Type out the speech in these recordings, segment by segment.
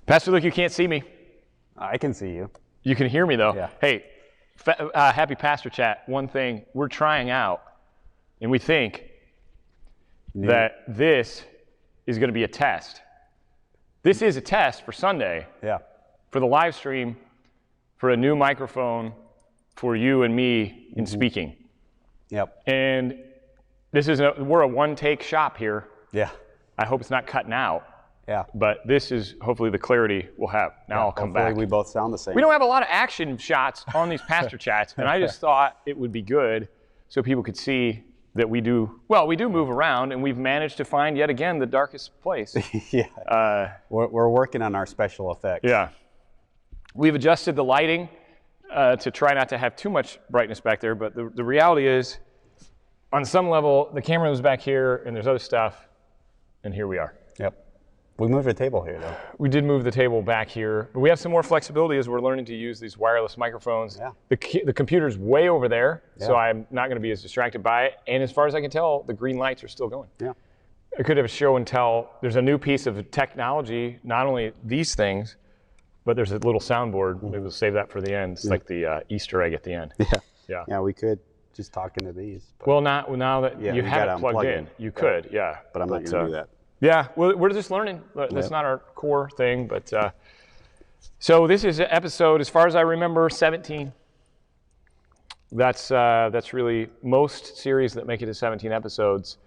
Pastor Luke, you can't see me. I can see you. You can hear me though. Yeah. Hey, happy Pastor Chat. One thing, we're trying out, and we think that this is going to be a test. This is a test for Sunday. Yeah. For the live stream, for a new microphone, for you and me in speaking. Yep. And this is we're a one-take shop here. Yeah. I hope it's not cutting out. Yeah. But this is hopefully the clarity we'll have. Now I'll come back. Hopefully we both sound the same. We don't have a lot of action shots on these pastor chats, and I just thought it would be good so people could see that we do move around, and we've managed to find yet again the darkest place. Yeah. We're working on our special effects. Yeah. We've adjusted the lighting to try not to have too much brightness back there, but the reality is, on some level, the camera was back here, and there's other stuff, and here we are. Yep. We moved the table here, though. We did move the table back here, but we have some more flexibility as we're learning to use these wireless microphones. Yeah. The computer's way over there, Yeah. so I'm not going to be as distracted by it. And as far as I can tell, the green lights are still going. Yeah. I could have a show and tell. There's a new piece of technology, not only these things, but there's a little soundboard. Maybe we'll save that for the end. It's like the Easter egg at the end. Yeah. Yeah. Yeah, we could just talk into these. But Well, now that you have it plugged in, you could, yeah. But I'm not going to do that. Yeah, we're just learning. That's not our core thing, but so this is episode, as far as I remember, 17. That's really most series that make it to 17 episodes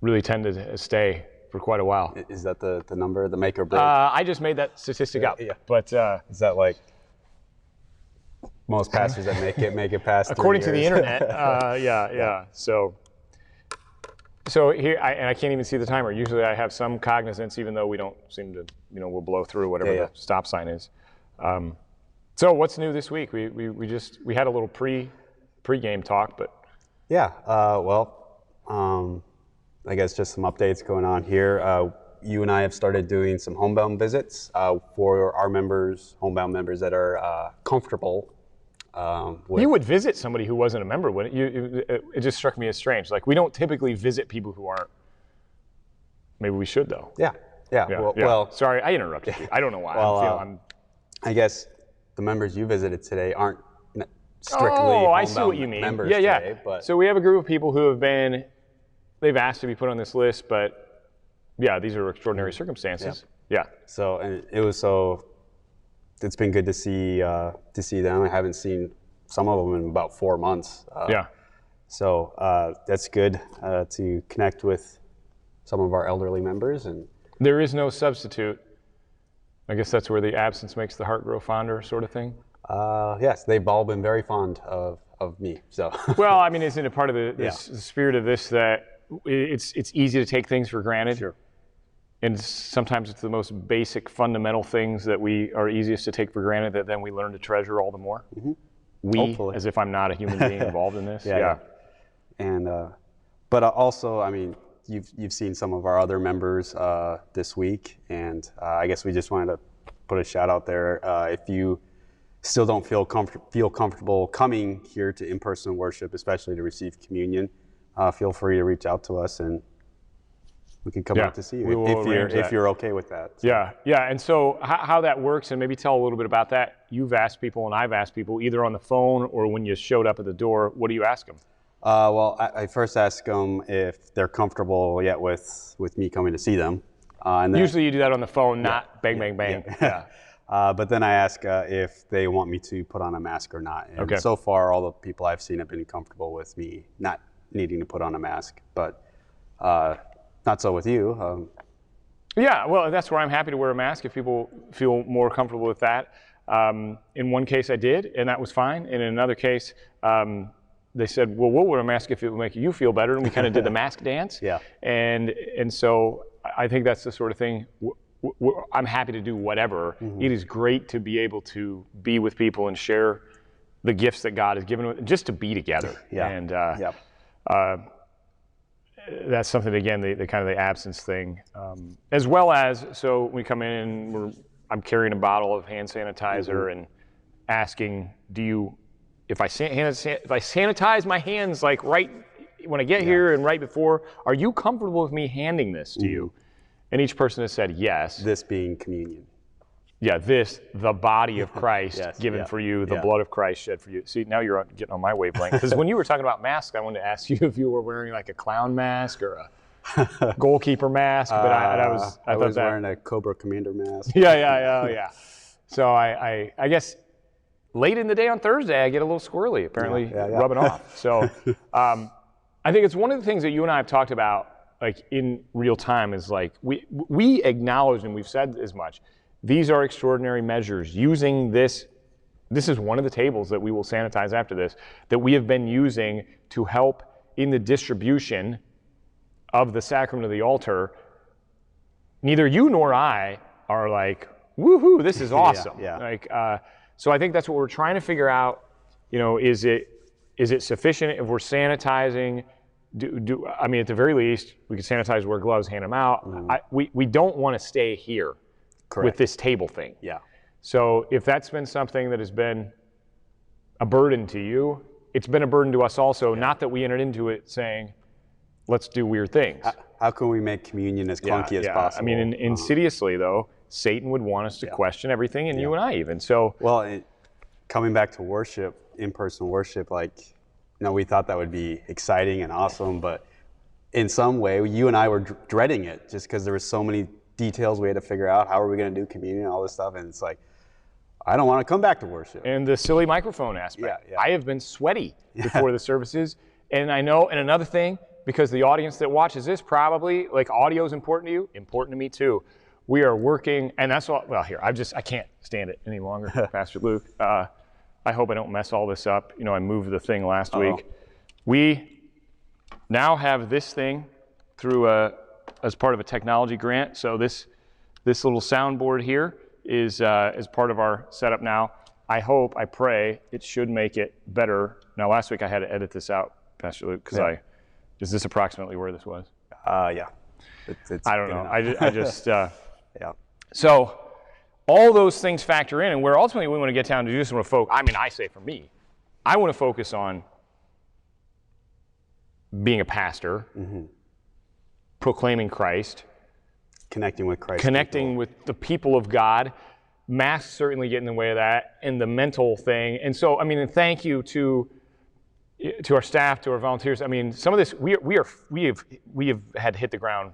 really tend to stay for quite a while. Is that the number, the make or break? I just made that statistic up, yeah. but Is that like most pastors that make it past 3 according to the years? internet, yeah. So here, I can't even see the timer. Usually I have some cognizance, even though we don't seem to, we'll blow through whatever the stop sign is. So what's new this week? We had a little pre-game talk, but Yeah. I guess just some updates going on here. You and I have started doing some homebound visits for our members, homebound members that are comfortable. You would visit somebody who wasn't a member, wouldn't you? It just struck me as strange. Like, we don't typically visit people who aren't. Maybe we should, though. Yeah. Well, sorry, I interrupted you. I don't know why. I guess the members you visited today aren't strictly I see what you mean. members Yeah. today. But So we have a group of people who they've asked to be put on this list, but yeah, these are extraordinary circumstances. Yeah. So, and it's been good to see them. I haven't seen some of them in about 4 months. So that's good to connect with some of our elderly members. And There is no substitute. I guess that's where the absence makes the heart grow fonder sort of thing. yes, they've all been very fond of me. So Well, I mean, isn't it part of the spirit of this that it's easy to take things for granted? Sure. And sometimes it's the most basic, fundamental things that we are easiest to take for granted that then we learn to treasure all the more. We, Hopefully. as if I'm not a human being involved in this. Yeah. And but also, I mean, you've seen some of our other members this week, and I guess we just wanted to put a shout out there. If you still don't feel comfortable coming here to in-person worship, especially to receive communion, feel free to reach out to us, and we can come out to see you if you're okay with that. So. Yeah. And so how that works, and maybe tell a little bit about that. You've asked people, and I've asked people, either on the phone or when you showed up at the door. What do you ask them? Well, I first ask them if they're comfortable yet with me coming to see them. And then, usually you do that on the phone, not bang, bang, bang. Yeah. But then I ask if they want me to put on a mask or not. And so far, all the people I've seen have been comfortable with me not needing to put on a mask. But not so with you. Yeah, well, that's where I'm happy to wear a mask if people feel more comfortable with that. In one case I did, and that was fine. And in another case, they said, well, we'll wear a mask if it will make you feel better. And we kind of did the mask dance. Yeah. And so I think that's the sort of thing, I'm happy to do whatever. It is great to be able to be with people and share the gifts that God has given, just to be together. Yeah. And that's something, again, the kind of the absence thing, as well as, so we come in and I'm carrying a bottle of hand sanitizer and asking, if I sanitize my hands like right when I get here and right before, are you comfortable with me handing this to you? And each person has said yes. This being communion. Yeah, the body of Christ Yes, given yeah, for you, the yeah. blood of Christ shed for you. See, now you're getting on my wavelength. Because when you were talking about masks, I wanted to ask you if you were wearing like a clown mask or a goalkeeper mask. But I was wearing a Cobra Commander mask. Yeah. So I guess late in the day on Thursday, I get a little squirrely, apparently rubbing off. So I think it's one of the things that you and I have talked about, like in real time, is like we acknowledge, and we've said as much, these are extraordinary measures. Using this is one of the tables that we will sanitize after this, that we have been using to help in the distribution of the sacrament of the altar. Neither you nor I are like, woohoo, this is awesome. Like, so I think that's what we're trying to figure out. Is it sufficient if we're sanitizing? I mean, at the very least, we can sanitize, wear gloves, hand them out. We don't want to stay here. Correct. With this table thing. Yeah. So if that's been something that has been a burden to you, it's been a burden to us also. Not that we entered into it saying, let's do weird things. How can we make communion as clunky as possible? I mean, insidiously though, Satan would want us to question everything, and you and I even. So well, coming back to worship, in-person worship, like, we thought that would be exciting and awesome, but in some way, you and I were dreading it just because there were so many details we had to figure out. How are we going to do communion, all this stuff, and it's like, I don't want to come back to worship. And the silly microphone aspect. Yeah. I have been sweaty before the services, and I know. And another thing, because the audience that watches this probably, like, audio is important to you, important to me too. We are working, and that's all. Well, here I can't stand it any longer, Pastor Luke. I hope I don't mess all this up. I moved the thing last week. We now have this thing through as part of a technology grant. So this little soundboard here is part of our setup now. I pray it should make it better. Now, last week I had to edit this out, Pastor Luke, because is this approximately where this was? Yeah. I don't know. I just So all those things factor in, and where ultimately we want to get down to just want to focus. I mean, I say for me, I want to focus on being a pastor, proclaiming Christ, connecting with Christ, connecting with the people of God. Masks certainly get in the way of that, and the mental thing. And so, I mean, and thank you to our staff, to our volunteers. I mean, some of this we have had to hit the ground,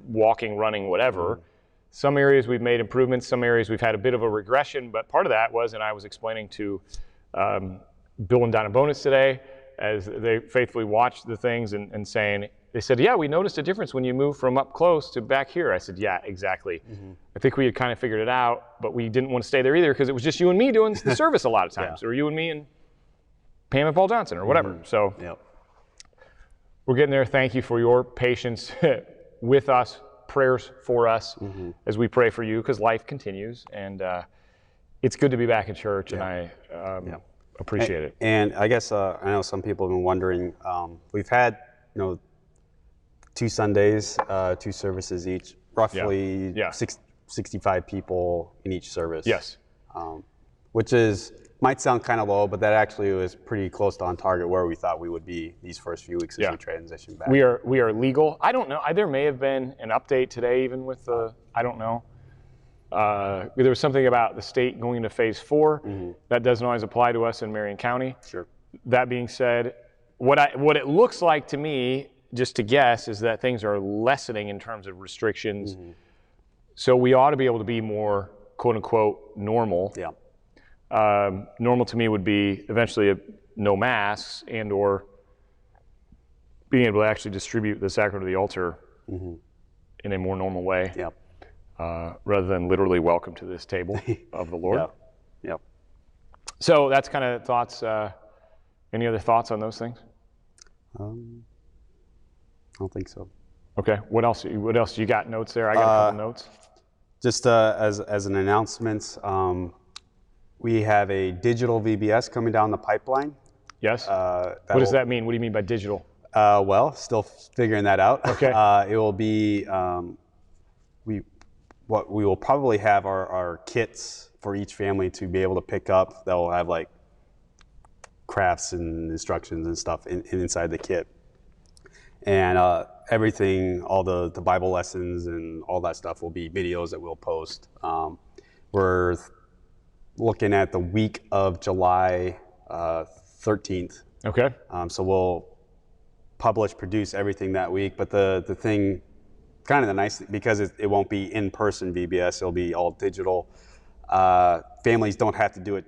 walking, running, whatever. Some areas we've made improvements. Some areas we've had a bit of a regression. But part of that was, and I was explaining to Bill and Donna Bonus today, as they faithfully watched the things and saying, they said, yeah, we noticed a difference when you moved from up close to back here. I said, yeah, exactly. I think we had kind of figured it out, but we didn't want to stay there either because it was just you and me doing the service a lot of times, or you and me and Pam and Paul Johnson or whatever. So we're getting there. Thank you for your patience with us, prayers for us as we pray for you, because life continues, and it's good to be back in church, and I appreciate it. And I guess I know some people have been wondering, we've had 2 Sundays, 2 services each, roughly 65 people in each service. Yes. Which might sound kind of low, but that actually was pretty close to on target where we thought we would be these first few weeks as we transition back. We are legal. I don't know. There may have been an update today, even with the, I don't know. There was something about the state going into phase 4. That doesn't always apply to us in Marion County. Sure. That being said, what it looks like to me, just to guess, is that things are lessening in terms of restrictions. So we ought to be able to be more, quote unquote, normal. Yeah. Normal to me would be eventually no masks and or being able to actually distribute the sacrament of the altar in a more normal way. Yeah. Rather than literally welcome to this table of the Lord. Yep. So that's kind of thoughts. Any other thoughts on those things? I don't think so. Okay. What else? You got notes there? I got a couple notes. Just as an announcement, we have a digital VBS coming down the pipeline. Yes. What does that mean? What do you mean by digital? Well, still figuring that out. Okay. It will be we will probably have our kits for each family to be able to pick up. That will have like crafts and instructions and stuff inside the kit. And everything, all the Bible lessons and all that stuff will be videos that we'll post. We're looking at the week of July 13th. Okay. So we'll produce everything that week. But the thing, kind of the nice thing, because it won't be in-person VBS, it'll be all digital. Families don't have to do it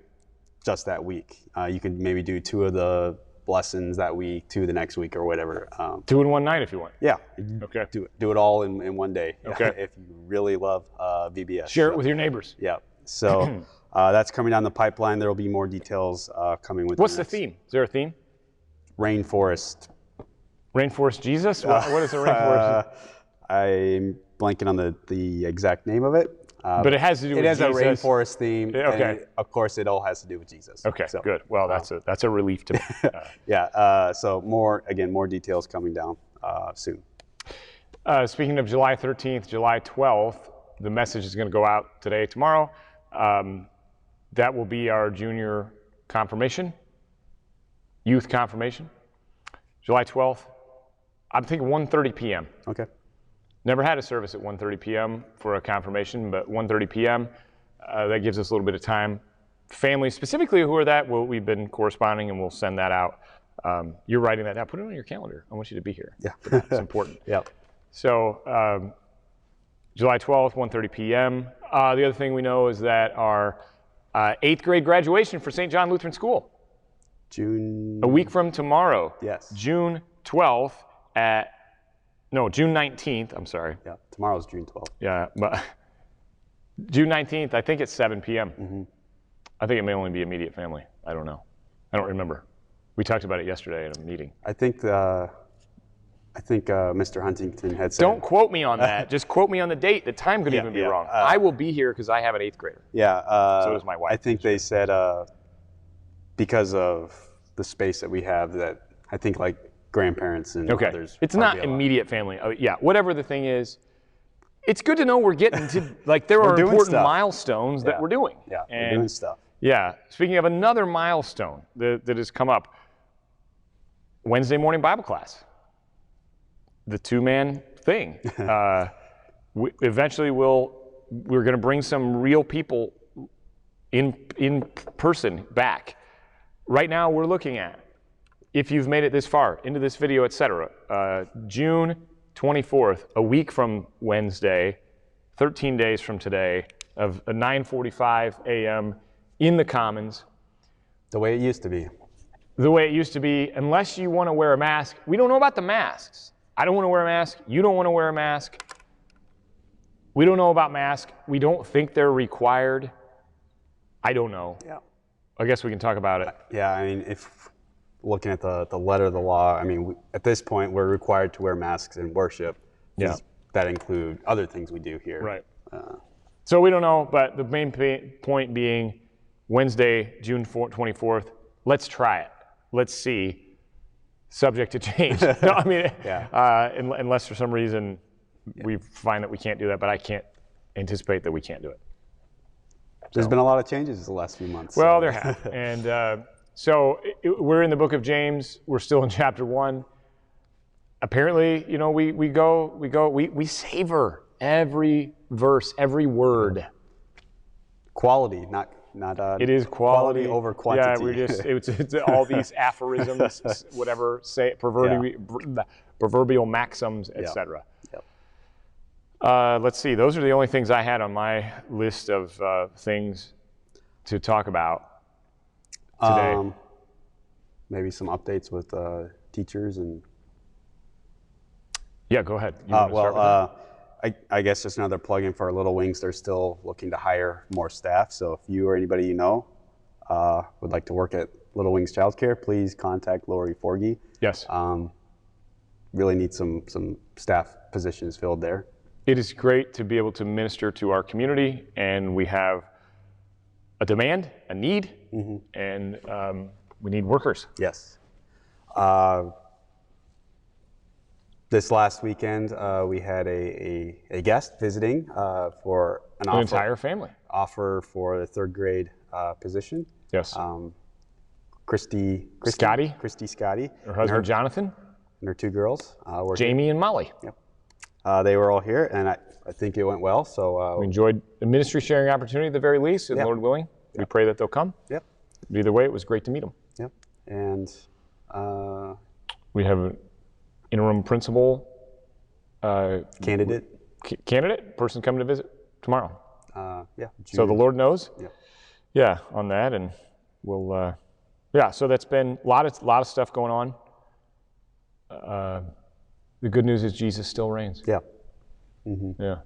just that week. You can maybe do 2 of the lessons that week, 2 the next week, or whatever. 2 in one night if you want. Yeah. Okay. Do it all in one day. Okay. If you really love VBS. Share it with your neighbors. Yeah. So that's coming down the pipeline. There will be more details coming with. What's the theme? Is there a theme? Rainforest. Rainforest Jesus? What is a rainforest? I'm blanking on the exact name of it. But it has to do with Jesus. It has a rainforest theme. Okay. And of course, it all has to do with Jesus. Okay, so, good. Well, that's a relief to me. Yeah. So more details coming down soon. Speaking of July 13th, July 12th, the message is going to go out today, tomorrow. That will be our junior confirmation, youth confirmation. July 12th, I'm thinking 1:30 p.m. Okay. Never had a service at 1:30 p.m. for a confirmation, but 1:30 p.m., that gives us a little bit of time. Families specifically who are that, we've been corresponding and we'll send that out. You're writing that down. Put it on your calendar. I want you to be here. Yeah. It's important. Yeah. So July 12th, 1:30 p.m. The other thing we know is that our 8th grade graduation for St. John Lutheran School. June. A week from tomorrow. Yes. June 12th June 19th, I'm sorry. Yeah, tomorrow's June 12th. Yeah, but June 19th, I think it's 7 p.m. Mm-hmm. I think it may only be immediate family. I don't know. I don't remember. We talked about it yesterday in a meeting. I think Mr. Huntington had said. Don't quote me on that. Just quote me on the date. The time could even be wrong. I will be here because I have an 8th grader. Yeah. So does my wife. I think they said because of the space that we have, that I think like grandparents and others. It's not immediate family. Yeah, whatever the thing is, it's good to know we're getting to, like, there are important milestones that we're doing. Yeah, and we're doing stuff. Yeah, speaking of another milestone that has come up, Wednesday morning Bible class. The 2-man thing. Eventually we're going to bring some real people in person back. Right now we're looking at, if you've made it this far into this video, etc., June 24th, a week from Wednesday, 13 days from today, of 9:45 a.m. in the Commons. The way it used to be. The way it used to be, unless you want to wear a mask. We don't know about the masks. I don't want to wear a mask. You don't want to wear a mask. We don't know about masks. We don't think they're required. I don't know. Yeah. I guess we can talk about it. Yeah, I mean, if looking at the letter of the law, I mean, at this point, we're required to wear masks in worship. Yeah. That include other things we do here. Right. So we don't know, but the main point being Wednesday, June 24th, let's try it. Let's see. Subject to change. No, I mean, unless for some reason we find that we can't do that, but I can't anticipate that we can't do it. There's been a lot of changes the last few months. Well, there have. And we're in the book of James. We're still in chapter 1. Apparently, we savor every verse, every word. Quality, not it is quality over quantity. Yeah, it's all these aphorisms, whatever, proverbial maxims, etc. Yep. Let's see. Those are the only things I had on my list of things to talk about today. Maybe some updates with teachers and. Yeah, go ahead. I guess just another plug-in for our Little Wings. They're still looking to hire more staff. So if you or anybody you know would like to work at Little Wings Childcare, please contact Lori Forgy. Yes. Really need some staff positions filled there. It is great to be able to minister to our community, and we have a demand, a need, and we need workers. Yes. This last weekend, we had a guest visiting for an entire family offer for the 3rd grade position. Yes. Christy Scotty. Christy Scotty. Her husband Jonathan. and her 2 girls. Were here. Jamie and Molly. Yep. They were all here, and I think it went well. So We enjoyed a ministry sharing opportunity at the very least, and Yep. Lord willing, we pray that they'll come. Yep. Either way, it was great to meet them. Yep. And We have an interim principal candidate. candidate, person coming to visit tomorrow. Yeah. So the Lord knows. Yep. Yeah, on that, and we'll. So that's been a lot of stuff going on. The good news is Jesus still reigns. Yeah. Yeah.